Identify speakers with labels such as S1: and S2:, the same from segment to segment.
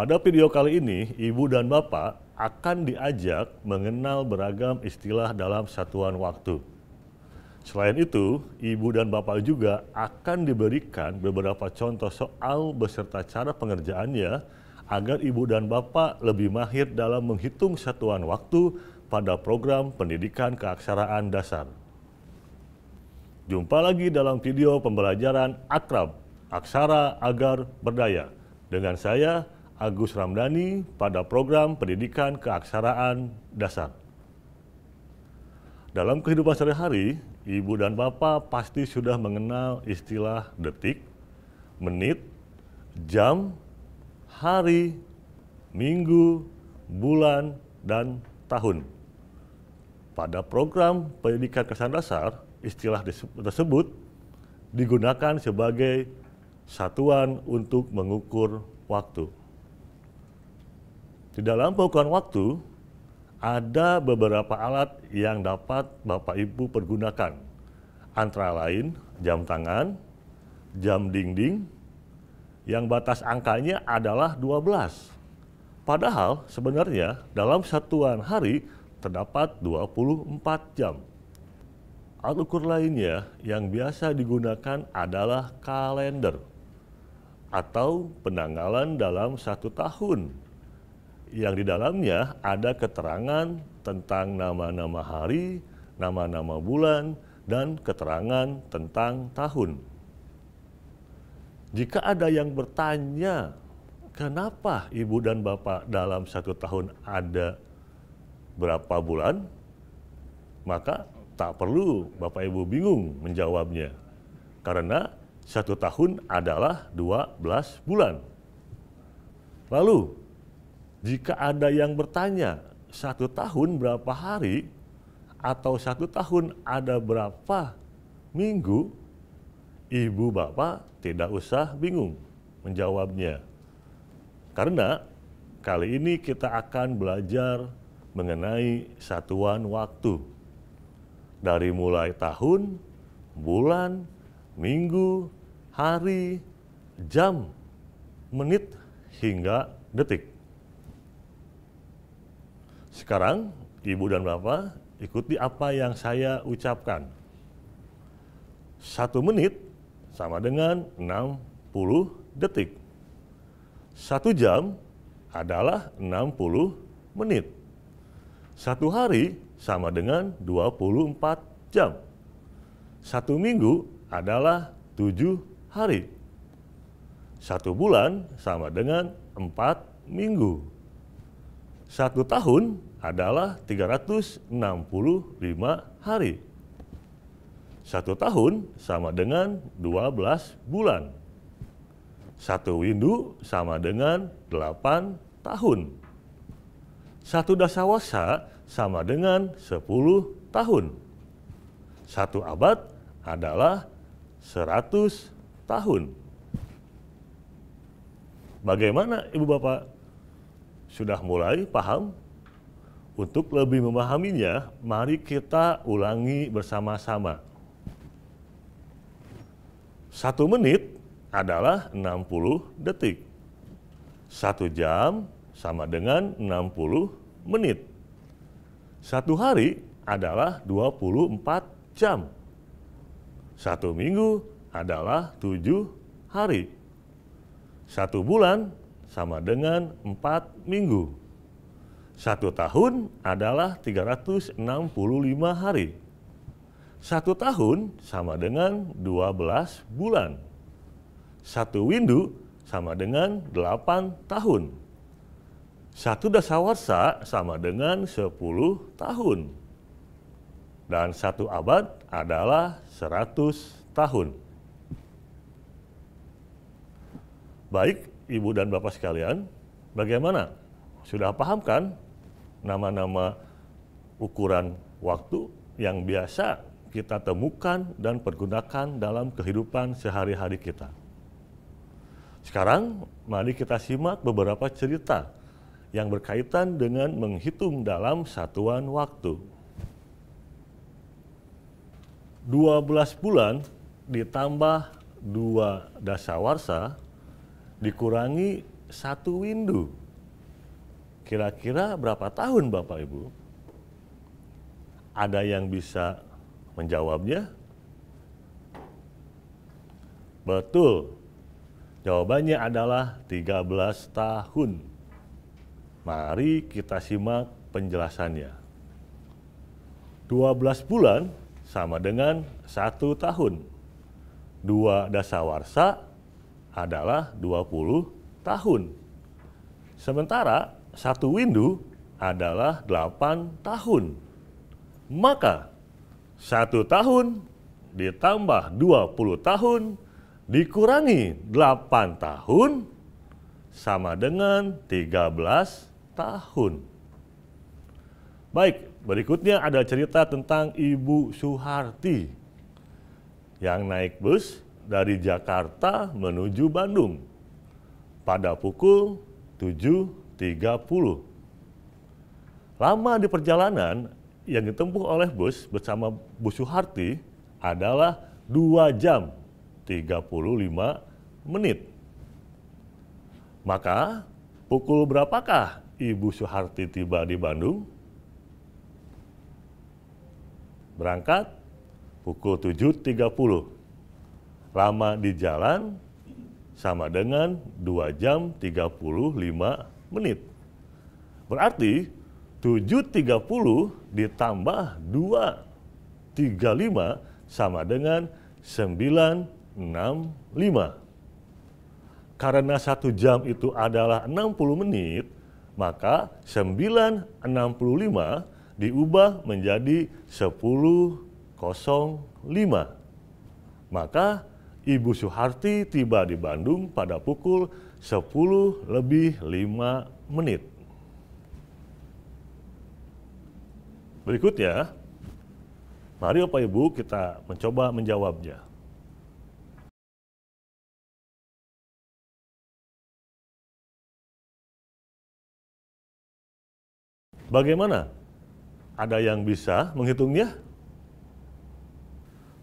S1: Pada video kali ini, Ibu dan Bapak akan diajak mengenal beragam istilah dalam satuan waktu. Selain itu, Ibu dan Bapak juga akan diberikan beberapa contoh soal beserta cara pengerjaannya agar Ibu dan Bapak lebih mahir dalam menghitung satuan waktu pada program pendidikan keaksaraan dasar. Jumpa lagi dalam video pembelajaran Akrab, Aksara Agar Berdaya, dengan saya, Agus Ramdhani, pada program pendidikan keaksaraan dasar. Dalam kehidupan sehari-hari, Ibu dan Bapak pasti sudah mengenal istilah detik, menit, jam, hari, minggu, bulan, dan tahun. Pada program pendidikan keaksaraan dasar, istilah tersebut digunakan sebagai satuan untuk mengukur waktu. Di dalam pengukuran waktu, ada beberapa alat yang dapat Bapak Ibu pergunakan, antara lain jam tangan, jam dinding, yang batas angkanya adalah 12. Padahal sebenarnya dalam satuan hari terdapat 24 jam. Alat ukur lainnya yang biasa digunakan adalah kalender atau penanggalan dalam satu tahun, yang di dalamnya ada keterangan tentang nama-nama hari, nama-nama bulan, dan keterangan tentang tahun. Jika ada yang bertanya, kenapa Ibu dan Bapak dalam satu tahun ada berapa bulan? Maka tak perlu Bapak Ibu bingung menjawabnya, karena satu tahun adalah 12 bulan. Lalu, jika ada yang bertanya, satu tahun berapa hari, atau satu tahun ada berapa minggu, Ibu Bapak tidak usah bingung menjawabnya. Karena kali ini kita akan belajar mengenai satuan waktu. Dari mulai tahun, bulan, minggu, hari, jam, menit, hingga detik. Sekarang, Ibu dan Bapak, ikuti apa yang saya ucapkan. 1 menit sama dengan 60 detik. 1 jam adalah 60 menit. 1 hari sama dengan 24 jam. 1 minggu adalah 7 hari. 1 bulan sama dengan 4 minggu. 1 tahun adalah 365 hari. 1 tahun sama dengan 12 bulan. 1 windu sama dengan 8 tahun. 1 dasawarsa sama dengan 10 tahun. 1 abad adalah 100 tahun. Bagaimana Ibu Bapak? Sudah mulai paham? Untuk lebih memahaminya, mari kita ulangi bersama-sama. 1 menit adalah 60 detik. 1 jam sama dengan 60 menit. 1 hari adalah 24 jam. 1 minggu adalah 7 hari. 1 bulan sama dengan 4 minggu. 1 tahun adalah 365 hari. 1 tahun sama dengan 12 bulan. 1 windu sama dengan 8 tahun. 1 dasawarsa sama dengan 10 tahun. Dan 1 abad adalah 100 tahun. Baik, Ibu dan Bapak sekalian, bagaimana? Sudah paham kan nama-nama ukuran waktu yang biasa kita temukan dan pergunakan dalam kehidupan sehari-hari kita? Sekarang, mari kita simak beberapa cerita yang berkaitan dengan menghitung dalam satuan waktu. 12 bulan ditambah 2 dasawarsa dikurangi satu windu. Kira-kira berapa tahun Bapak Ibu? Ada yang bisa menjawabnya? Betul. Jawabannya adalah 13 tahun. Mari kita simak penjelasannya. 12 bulan sama dengan 1 tahun. 2 dasawarsa adalah 20 tahun. Sementara 1 windu adalah 8 tahun. Maka 1 tahun ditambah 20 tahun dikurangi 8 tahun sama dengan 13 tahun. Baik, berikutnya ada cerita tentang Ibu Suharti yang naik bus dari Jakarta menuju Bandung pada pukul 7.30. Lama di perjalanan yang ditempuh oleh bus bersama Bu Suharti adalah 2 jam 35 menit. Maka pukul berapakah Ibu Suharti tiba di Bandung? Berangkat pukul 7.30. Lama di jalan sama dengan 2 jam 35 menit. Berarti 7.30 ditambah 2.35 sama dengan 9.65. Karena 1 jam itu adalah 60 menit, maka 9.65 diubah menjadi 10.05. Maka Ibu Suharti tiba di Bandung pada pukul 10.05. Berikutnya, mari Bapak Ibu kita mencoba menjawabnya. Bagaimana? Ada yang bisa menghitungnya?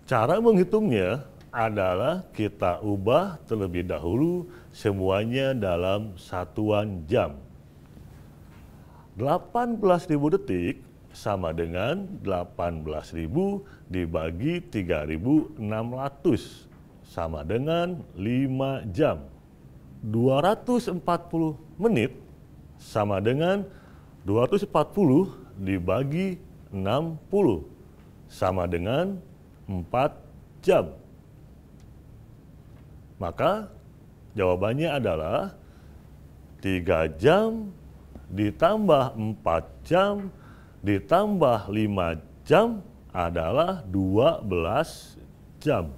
S1: Cara menghitungnya adalah kita ubah terlebih dahulu semuanya dalam satuan jam. 18.000 detik sama dengan 18.000 dibagi 3.600 sama dengan 5 jam. 240 menit sama dengan 240 dibagi 60 sama dengan 4 jam. Maka jawabannya adalah 3 jam ditambah 4 jam ditambah 5 jam adalah 12 jam.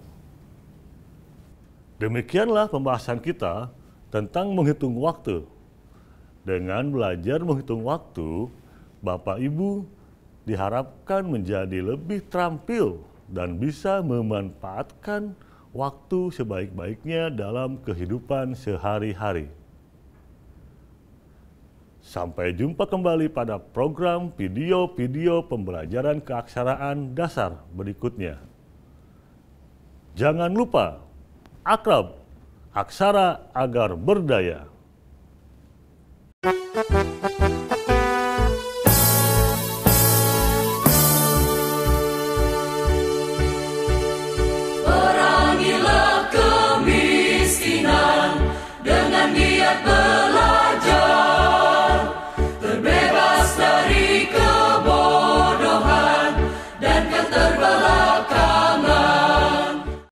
S1: Demikianlah pembahasan kita tentang menghitung waktu. Dengan belajar menghitung waktu, Bapak Ibu diharapkan menjadi lebih terampil dan bisa memanfaatkan waktu sebaik-baiknya dalam kehidupan sehari-hari. Sampai jumpa kembali pada program video-video pembelajaran keaksaraan dasar berikutnya. Jangan lupa, akrab, aksara agar berdaya.